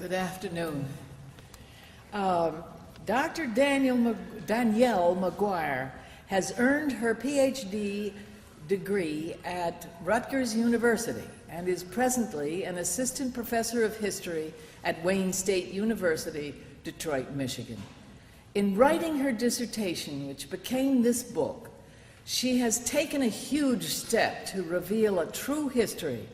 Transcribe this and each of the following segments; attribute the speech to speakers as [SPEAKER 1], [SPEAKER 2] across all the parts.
[SPEAKER 1] Good afternoon. Dr. Danielle McGuire has earned her PhD degree at Rutgers University and is presently an assistant professor of history at Wayne State University, Detroit, Michigan. In writing her dissertation, which became this book, she has taken a huge step to reveal a true history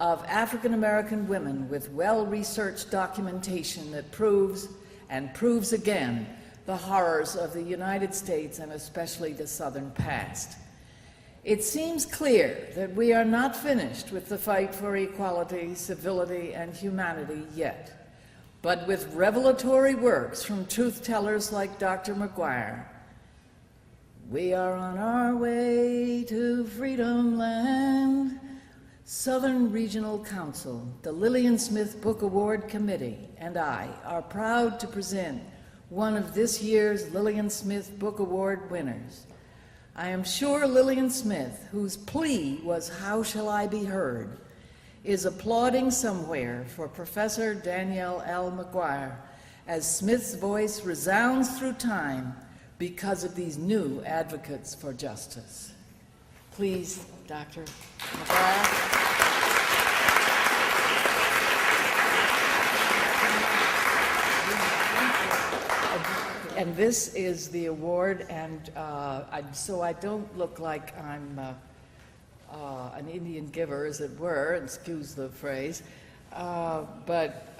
[SPEAKER 1] of African American women with well-researched documentation that proves and proves again the horrors of the United States and especially the Southern past. It seems clear that we are not finished with the fight for equality, civility, and humanity yet. But with revelatory works from truth-tellers like Dr. McGuire, we are on our way to Freedom Land. Southern Regional Council, the Lillian Smith Book Award Committee, and I are proud to present one of this year's Lillian Smith Book Award winners. I am sure Lillian Smith, whose plea was, "How shall I be heard?" is applauding somewhere for Professor Danielle L. McGuire as Smith's voice resounds through time because of these new advocates for justice. Please, Dr. McGuire. And this is the award, and so I don't look like I'm an Indian giver, as it were, excuse the phrase, but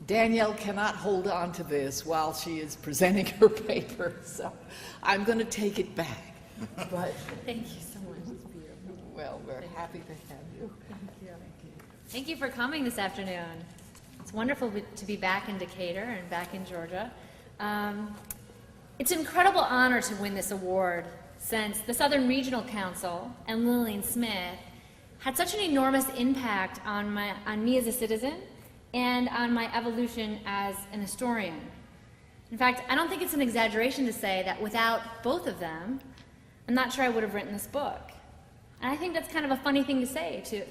[SPEAKER 1] Danielle cannot hold on to this while she is presenting her paper, so I'm going to take it back. But
[SPEAKER 2] thank you so much. It's beautiful.
[SPEAKER 1] Well, we're happy to have you.
[SPEAKER 2] Thank you. Thank you for coming this afternoon. It's wonderful to be back in Decatur and back in Georgia. It's an incredible honor to win this award, since the Southern Regional Council and Lillian Smith had such an enormous impact on me as a citizen and on my evolution as an historian. In fact, I don't think it's an exaggeration to say that without both of them, I'm not sure I would have written this book. And I think that's kind of a funny thing to say to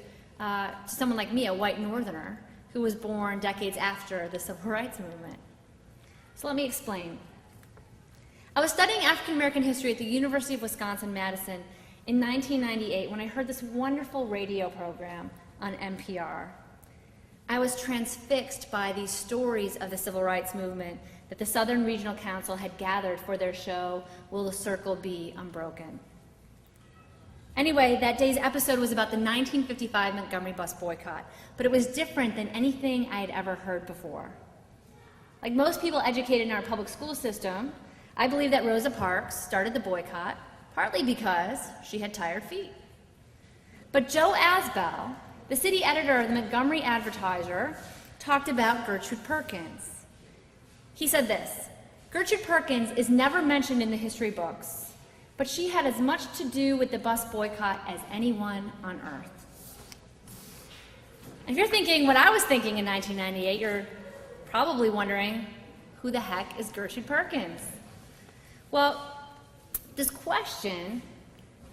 [SPEAKER 2] someone like me, a white northerner, who was born decades after the Civil Rights Movement. So let me explain. I was studying African American history at the University of Wisconsin-Madison in 1998 when I heard this wonderful radio program on NPR. I was transfixed by these stories of the Civil Rights Movement that the Southern Regional Council had gathered for their show, Will the Circle Be Unbroken? Anyway, that day's episode was about the 1955 Montgomery bus boycott, but it was different than anything I had ever heard before. Like most people educated in our public school system, I believe that Rosa Parks started the boycott partly because she had tired feet. But Joe Asbell, the city editor of the Montgomery Advertiser, talked about Gertrude Perkins. He said this: Gertrude Perkins is never mentioned in the history books, but she had as much to do with the bus boycott as anyone on earth. And if you're thinking what I was thinking in 1998, you're probably wondering, who the heck is Gertrude Perkins? Well, this question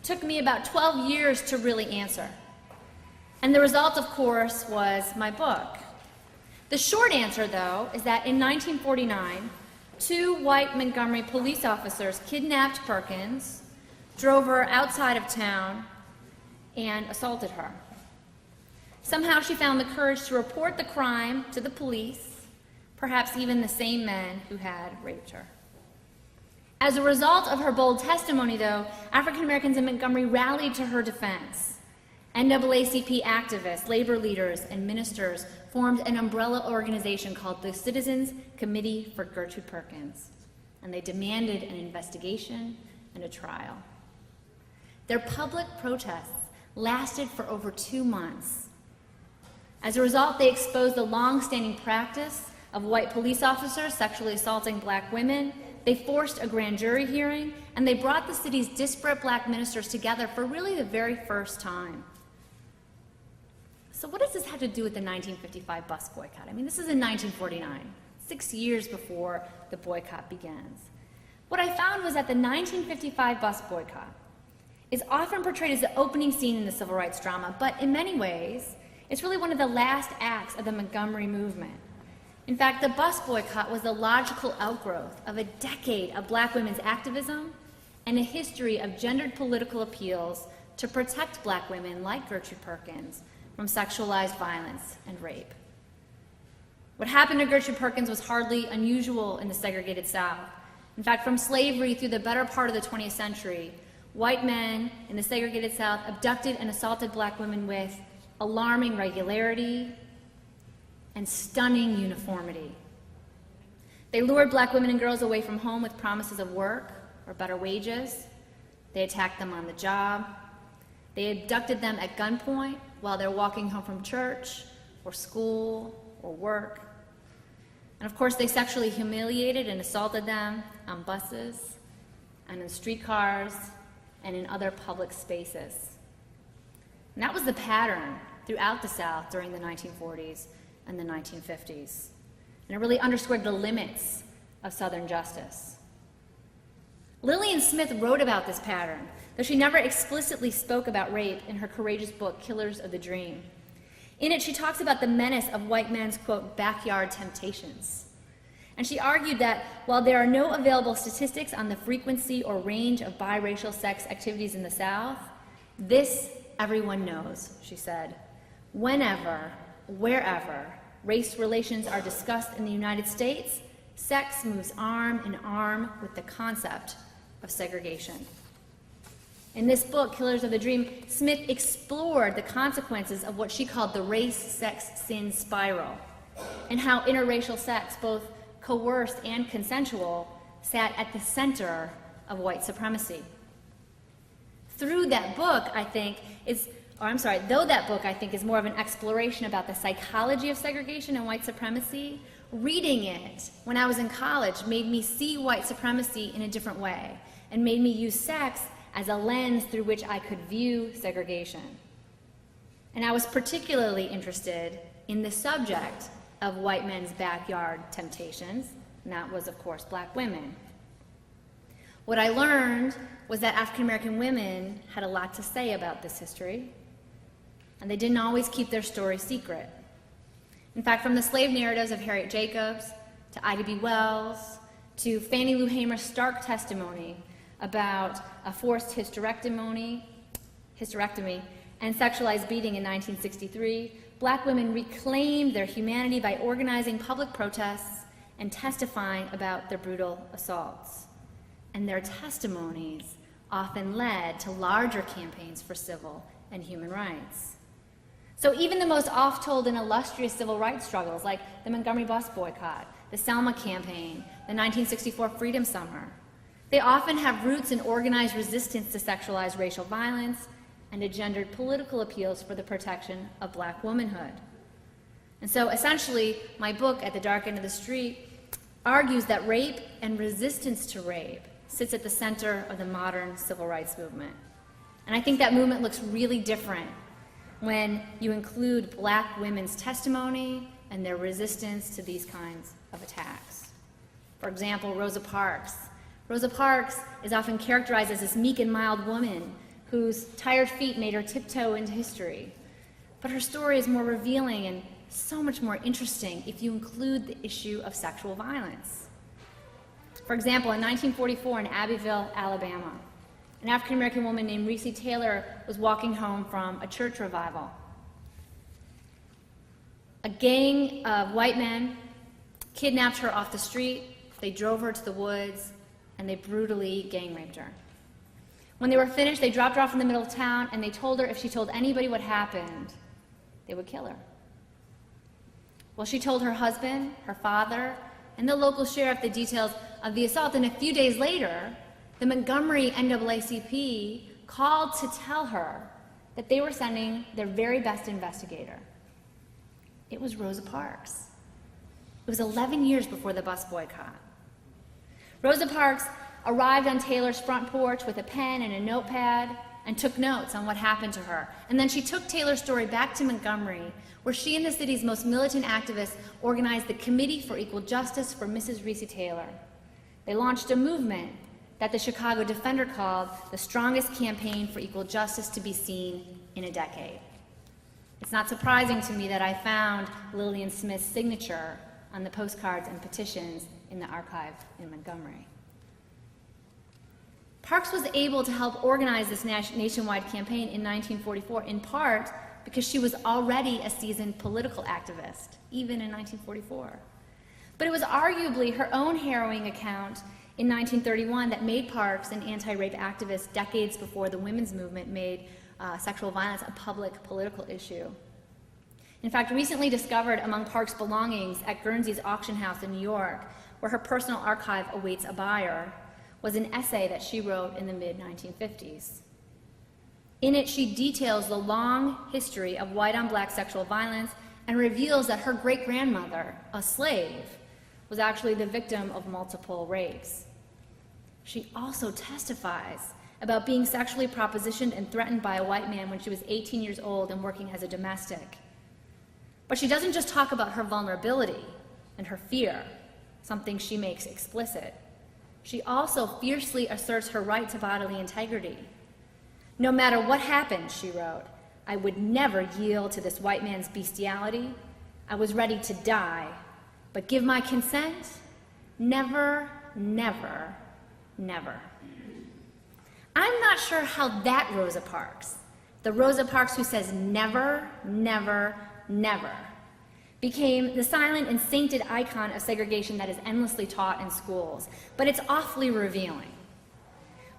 [SPEAKER 2] took me about 12 years to really answer. And the result, of course, was my book. The short answer, though, is that in 1949, 2 white Montgomery police officers kidnapped Perkins, drove her outside of town, and assaulted her. Somehow she found the courage to report the crime to the police, perhaps even the same men who had raped her. As a result of her bold testimony, though, African Americans in Montgomery rallied to her defense. NAACP activists, labor leaders, and ministers formed an umbrella organization called the Citizens Committee for Gertrude Perkins, and they demanded an investigation and a trial. Their public protests lasted for over 2 months. As a result, they exposed the long-standing practice of white police officers sexually assaulting black women. They forced a grand jury hearing, and they brought the city's disparate black ministers together for really the very first time. So what does this have to do with the 1955 bus boycott? I mean, this is in 1949, 6 years before the boycott begins. What I found was that the 1955 bus boycott is often portrayed as the opening scene in the civil rights drama, but in many ways, It's really one of the last acts of the Montgomery movement. In fact, the bus boycott was the logical outgrowth of a decade of black women's activism and a history of gendered political appeals to protect black women like Gertrude Perkins from sexualized violence and rape. What happened to Gertrude Perkins was hardly unusual in the segregated South. In fact, from slavery through the better part of the 20th century, white men in the segregated South abducted and assaulted black women with alarming regularity and stunning uniformity. They lured black women and girls away from home with promises of work or better wages. They attacked them on the job. They abducted them at gunpoint while they're walking home from church or school or work. And of course, they sexually humiliated and assaulted them on buses and in streetcars and in other public spaces. And that was the pattern throughout the South during the 1940s and the 1950s. And it really underscored the limits of Southern justice. Lillian Smith wrote about this pattern, though she never explicitly spoke about rape in her courageous book, Killers of the Dream. In it, she talks about the menace of white men's, quote, backyard temptations. And she argued that while there are no available statistics on the frequency or range of biracial sex activities in the South, this everyone knows, she said. Whenever, wherever race relations are discussed in the United States, sex moves arm in arm with the concept of segregation. In this book, Killers of the Dream, Smith explored the consequences of what she called the race-sex-sin spiral, and how interracial sex, both coerced and consensual, sat at the center of white supremacy. Through that book, though that book, I think, is more of an exploration about the psychology of segregation and white supremacy, reading it when I was in college made me see white supremacy in a different way and made me use sex as a lens through which I could view segregation. And I was particularly interested in the subject of white men's backyard temptations, and that was, of course, black women. What I learned was that African American women had a lot to say about this history, and they didn't always keep their story secret. In fact, from the slave narratives of Harriet Jacobs to Ida B. Wells to Fannie Lou Hamer's stark testimony about a forced hysterectomy and sexualized beating in 1963, black women reclaimed their humanity by organizing public protests and testifying about their brutal assaults. And their testimonies often led to larger campaigns for civil and human rights. So even the most oft-told and illustrious civil rights struggles, like the Montgomery bus boycott, the Selma campaign, the 1964 Freedom Summer, they often have roots in organized resistance to sexualized racial violence and to gendered political appeals for the protection of black womanhood. And so essentially, my book, At the Dark End of the Street, argues that rape and resistance to rape sits at the center of the modern civil rights movement. And I think that movement looks really different when you include black women's testimony and their resistance to these kinds of attacks. For example, Rosa Parks. Rosa Parks is often characterized as this meek and mild woman whose tired feet made her tiptoe into history. But her story is more revealing and so much more interesting if you include the issue of sexual violence. For example, in 1944 in Abbeville, Alabama, an African-American woman named Reese Taylor was walking home from a church revival. A gang of white men kidnapped her off the street, they drove her to the woods, and they brutally gang raped her. When they were finished, they dropped her off in the middle of town, and they told her if she told anybody what happened, they would kill her. Well, she told her husband, her father, and the local sheriff the details of the assault, and a few days later, the Montgomery NAACP called to tell her that they were sending their very best investigator. It was Rosa Parks. It was 11 years before the bus boycott. Rosa Parks arrived on Taylor's front porch with a pen and a notepad and took notes on what happened to her. And then she took Taylor's story back to Montgomery, where she and the city's most militant activists organized the Committee for Equal Justice for Mrs. Reese Taylor. They launched a movement that the Chicago Defender called the strongest campaign for equal justice to be seen in a decade. It's not surprising to me that I found Lillian Smith's signature on the postcards and petitions in the archive in Montgomery. Parks was able to help organize this nationwide campaign in 1944, in part because she was already a seasoned political activist, even in 1944. But it was arguably her own harrowing account in 1931 that made Parks an anti-rape activist decades before the women's movement made sexual violence a public political issue. In fact, recently discovered among Parks' belongings at Guernsey's auction house in New York, where her personal archive awaits a buyer, was an essay that she wrote in the mid-1950s. In it, she details the long history of white-on-black sexual violence and reveals that her great-grandmother, a slave, was actually the victim of multiple rapes. She also testifies about being sexually propositioned and threatened by a white man when she was 18 years old and working as a domestic. But she doesn't just talk about her vulnerability and her fear, something she makes explicit. She also fiercely asserts her right to bodily integrity. No matter what happened, she wrote, I would never yield to this white man's bestiality. I was ready to die, but give my consent? Never, never, never. I'm not sure how that Rosa Parks, the Rosa Parks who says never, never, never, became the silent and sainted icon of segregation that is endlessly taught in schools. But it's awfully revealing.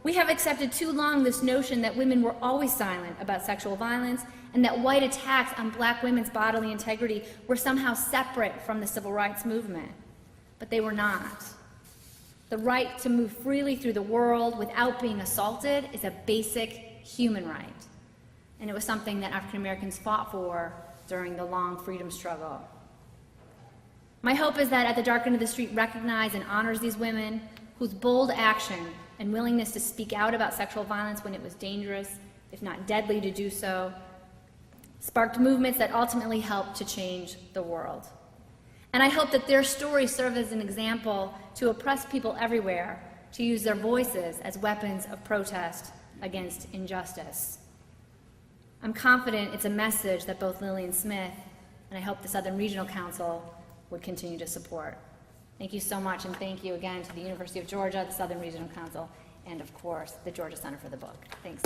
[SPEAKER 2] We have accepted too long this notion that women were always silent about sexual violence and that white attacks on black women's bodily integrity were somehow separate from the civil rights movement. But they were not. The right to move freely through the world without being assaulted is a basic human right. And it was something that African Americans fought for during the long freedom struggle. My hope is that At the Dark End of the Street recognizes and honors these women whose bold action and willingness to speak out about sexual violence when it was dangerous, if not deadly to do so, sparked movements that ultimately helped to change the world. And I hope that their stories serve as an example to oppressed people everywhere to use their voices as weapons of protest against injustice. I'm confident it's a message that both Lillian Smith and I hope the Southern Regional Council would continue to support. Thank you so much, and thank you again to the University of Georgia, the Southern Regional Council, and of course, the Georgia Center for the Book. Thanks.